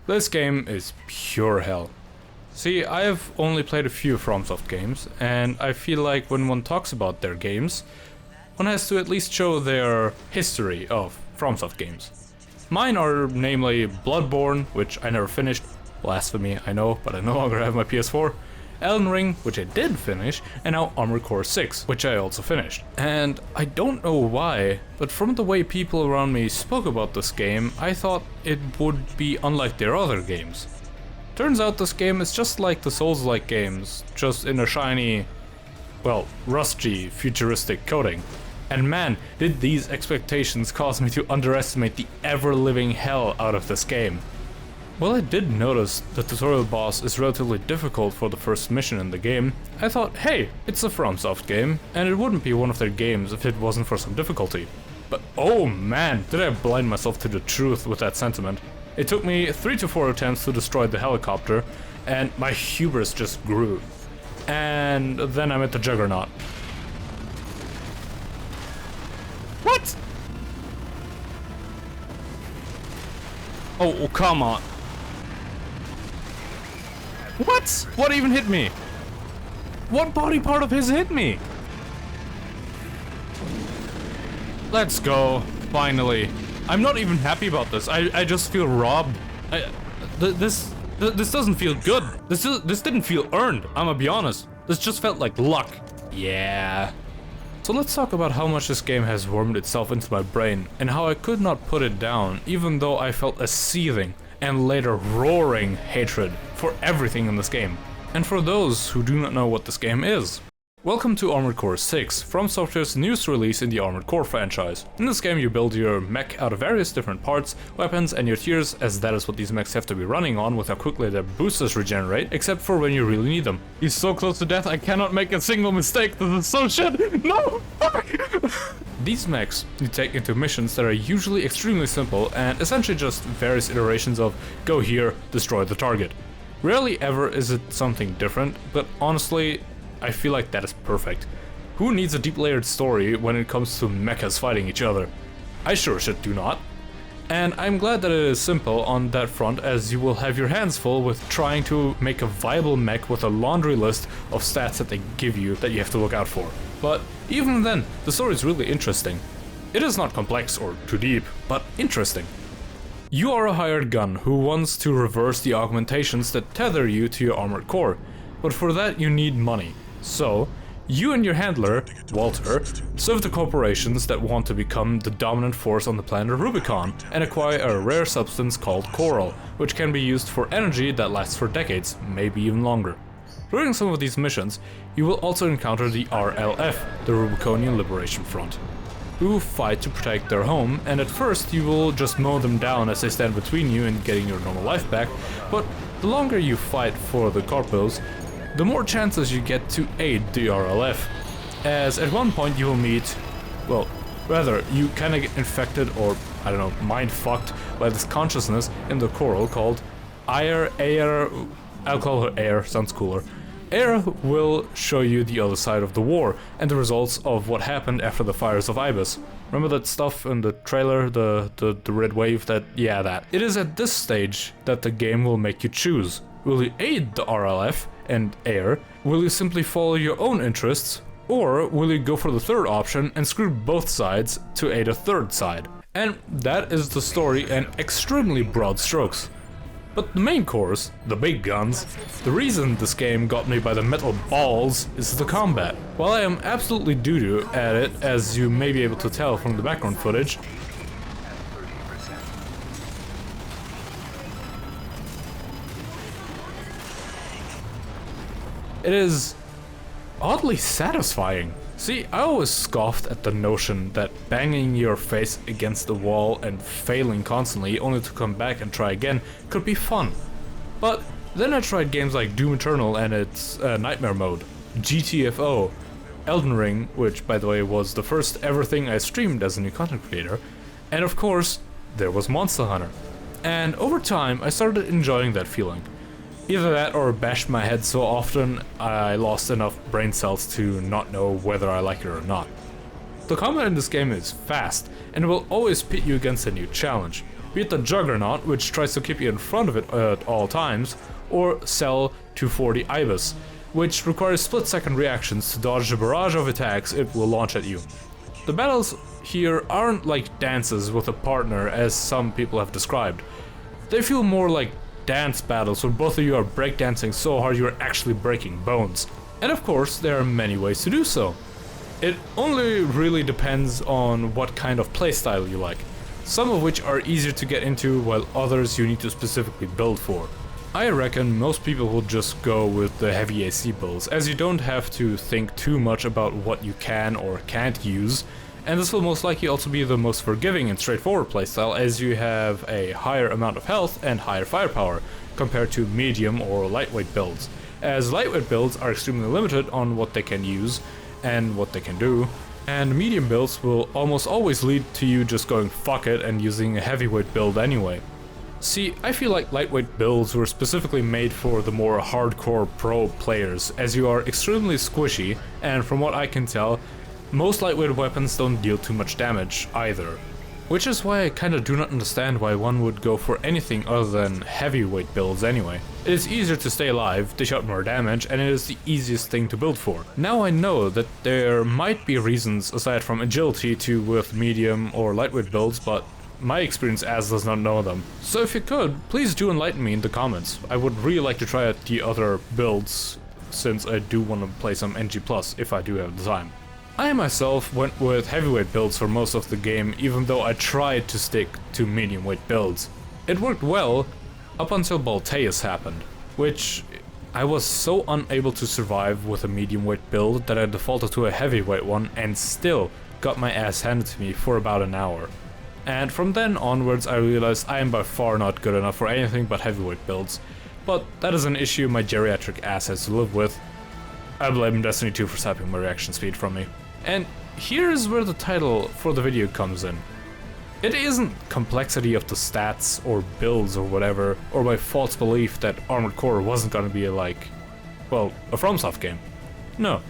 This game is pure hell. See, I have only played a few FromSoft games, and I feel like when one talks about their games, one has to at least show their history of FromSoft games. Mine are namely Bloodborne, which I never finished, blasphemy I know, but I no longer have my PS4, Elden Ring, which I did finish, and now Armored Core 6, which I also finished. And I don't know why, but from the way people around me spoke about this game, I thought it would be unlike their other games. Turns out this game is just like the Souls-like games, just in a shiny, well, rusty, futuristic coating. And man, did these expectations cause me to underestimate the ever-living hell out of this game. While I did notice the tutorial boss is relatively difficult for the first mission in the game, I thought, hey, it's a FromSoft game, and it wouldn't be one of their games if it wasn't for some difficulty. But oh man, did I blind myself to the truth with that sentiment. It took me 3 to 4 attempts to destroy the helicopter, and my hubris just grew. And then I met the Juggernaut. What? Oh, come on. What? What even hit me? What body part of his hit me? Let's go. Finally. I'm not even happy about this. I just feel robbed. This doesn't feel good. This didn't feel earned. I'm gonna be honest. This just felt like luck. Yeah. So let's talk about how much this game has wormed itself into my brain and how I could not put it down even though I felt a seething and later roaring hatred for everything in this game. And for those who do not know what this game is, welcome to Armored Core 6, FromSoftware's newest release in the Armored Core franchise. In this game you build your mech out of various different parts, weapons and your tiers, as that is what these mechs have to be running on with how quickly their boosters regenerate, except for when you really need them. He's so close to death I cannot make a single mistake, this is so shit! No! Fuck! These mechs you take into missions that are usually extremely simple and essentially just various iterations of go here, destroy the target. Rarely ever is it something different, but honestly, I feel like that is perfect. Who needs a deep layered story when it comes to mechas fighting each other? I sure shit do not. And I'm glad that it is simple on that front, as you will have your hands full with trying to make a viable mech with a laundry list of stats that they give you that you have to look out for. But even then, the story is really interesting. It is not complex or too deep, but interesting. You are a hired gun who wants to reverse the augmentations that tether you to your armored core, but for that you need money. So, you and your handler, Walter, serve the corporations that want to become the dominant force on the planet Rubicon and acquire a rare substance called coral, which can be used for energy that lasts for decades, maybe even longer. During some of these missions, you will also encounter the RLF, the Rubiconian Liberation Front, who fight to protect their home, and at first you will just mow them down as they stand between you and getting your normal life back, but the longer you fight for the corpos, the more chances you get to aid the RLF, as at one point you will meet, well, rather, you kinda get infected or, I don't know, mind-fucked by this consciousness in the coral called Air, I'll call her Air, sounds cooler. Air will show you the other side of the war and the results of what happened after the fires of Ibis. Remember that stuff in the trailer, the red wave, that, yeah, that. It is at this stage that the game will make you choose. Will you aid the RLF and Air? Will you simply follow your own interests? Or will you go for the third option and screw both sides to aid a third side? And that is the story in extremely broad strokes. But the main course, the big guns, the reason this game got me by the metal balls is the combat. While I am absolutely doo-doo at it, as you may be able to tell from the background footage, it is oddly satisfying. See, I always scoffed at the notion that banging your face against the wall and failing constantly only to come back and try again could be fun. But then I tried games like Doom Eternal and its Nightmare mode, GTFO, Elden Ring, which by the way was the first ever thing I streamed as a new content creator, and of course, there was Monster Hunter. And over time, I started enjoying that feeling. Either that or bashed my head so often I lost enough brain cells to not know whether I like it or not. The combat in this game is fast, and it will always pit you against a new challenge. be it the Juggernaut, which tries to keep you in front of it at all times, or Cell 240 Ibis, which requires split-second reactions to dodge the barrage of attacks it will launch at you. The battles here aren't like dances with a partner as some people have described. They feel more like dance battles where both of you are breakdancing so hard you're actually breaking bones. And of course, there are many ways to do so. It only really depends on what kind of playstyle you like, some of which are easier to get into while others you need to specifically build for. I reckon most people will just go with the heavy AC builds, as you don't have to think too much about what you can or can't use, and this will most likely also be the most forgiving and straightforward playstyle, as you have a higher amount of health and higher firepower compared to medium or lightweight builds, as lightweight builds are extremely limited on what they can use and what they can do, and medium builds will almost always lead to you just going fuck it and using a heavyweight build anyway. See, I feel like lightweight builds were specifically made for the more hardcore pro players, as you are extremely squishy, and from what I can tell, most lightweight weapons don't deal too much damage either. Which is why I kinda do not understand why one would go for anything other than heavyweight builds anyway. It is easier to stay alive, dish out more damage, and it is the easiest thing to build for. Now I know that there might be reasons aside from agility to with medium or lightweight builds, but my experience as does not know them. So if you could, please do enlighten me in the comments. I would really like to try out the other builds, since I do want to play some NG+, if I do have the time. I myself went with heavyweight builds for most of the game, even though I tried to stick to medium weight builds. It worked well, up until Balteus happened, which I was so unable to survive with a medium weight build that I defaulted to a heavyweight one and still got my ass handed to me for about an hour. And from then onwards I realized I am by far not good enough for anything but heavyweight builds, but that is an issue my geriatric ass has to live with. I blame Destiny 2 for sapping my reaction speed from me. And here's where the title for the video comes in. It isn't complexity of the stats or builds or whatever, or my false belief that Armored Core wasn't gonna be like, well, a FromSoft game. No.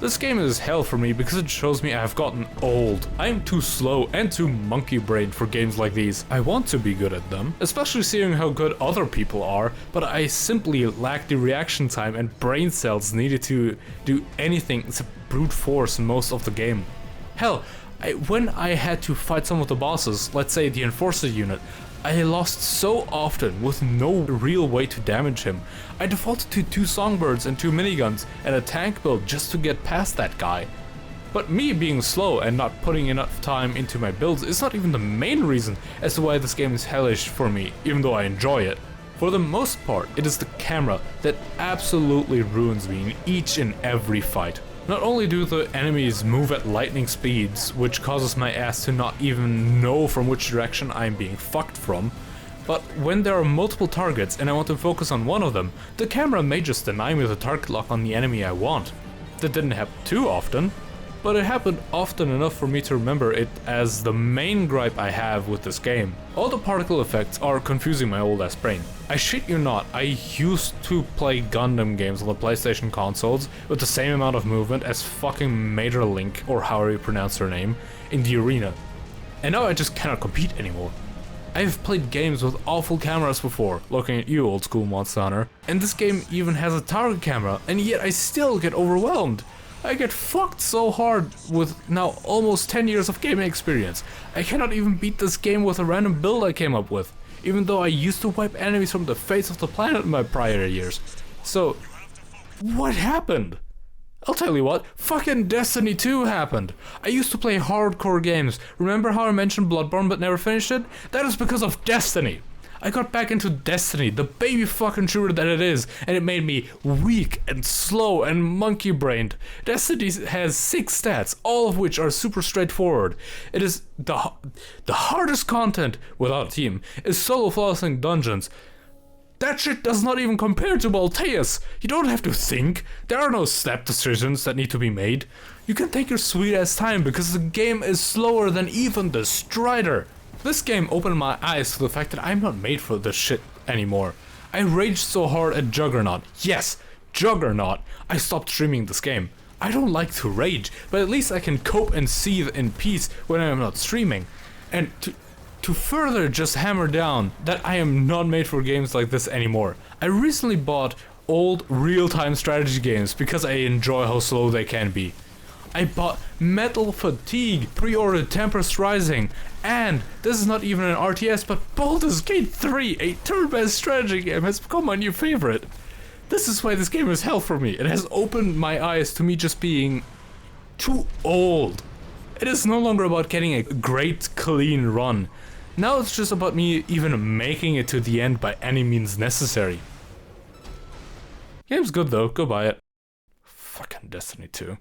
This game is hell for me because it shows me I have gotten old. I am too slow and too monkey-brained for games like these. I want to be good at them, especially seeing how good other people are, but I simply lack the reaction time and brain cells needed to do anything except brute force most of the game. Hell, when I had to fight some of the bosses, let's say the Enforcer unit, I lost so often with no real way to damage him. I defaulted to 2 songbirds and 2 miniguns and a tank build just to get past that guy. But me being slow and not putting enough time into my builds is not even the main reason as to why this game is hellish for me, even though I enjoy it. For the most part, it is the camera that absolutely ruins me in each and every fight. Not only do the enemies move at lightning speeds, which causes my ass to not even know from which direction I'm being fucked from, but when there are multiple targets and I want to focus on one of them, the camera may just deny me the target lock on the enemy I want. That didn't happen too often, but it happened often enough for me to remember it as the main gripe I have with this game. All the particle effects are confusing my old ass brain. I shit you not, I used to play Gundam games on the PlayStation consoles with the same amount of movement as fucking Mater Link, or however you pronounce her name, in the arena. And now I just cannot compete anymore. I've played games with awful cameras before, looking at you old school Monster Hunter, and this game even has a target camera, and yet I still get overwhelmed. I get fucked so hard with now almost 10 years of gaming experience. I cannot even beat this game with a random build I came up with, even though I used to wipe enemies from the face of the planet in my prior years. So, what happened? I'll tell you what, fucking Destiny 2 happened. I used to play hardcore games. Remember how I mentioned Bloodborne but never finished it? That is because of Destiny. I got back into Destiny, the baby fucking shooter that it is, and it made me weak and slow and monkey-brained. Destiny has 6 stats, all of which are super straightforward. It is the hardest content, without a team, is solo flossing dungeons. That shit does not even compare to Balteus. You don't have to think. There are no snap decisions that need to be made. You can take your sweet ass time because the game is slower than even the Strider. This game opened my eyes to the fact that I'm not made for this shit anymore. I raged so hard at Juggernaut. Yes, Juggernaut. I stopped streaming this game. I don't like to rage, but at least I can cope and seethe in peace when I am not streaming. And To further just hammer down that I am not made for games like this anymore, I recently bought old real-time strategy games because I enjoy how slow they can be. I bought Metal Fatigue, pre-ordered Tempest Rising, and this is not even an RTS, but Baldur's Gate 3, a turn-based strategy game, has become my new favorite. This is why this game is hell for me. It has opened my eyes to me just being too old. It is no longer about getting a great clean run. Now it's just about me even making it to the end by any means necessary. Game's good though, go buy it. Fucking Destiny 2.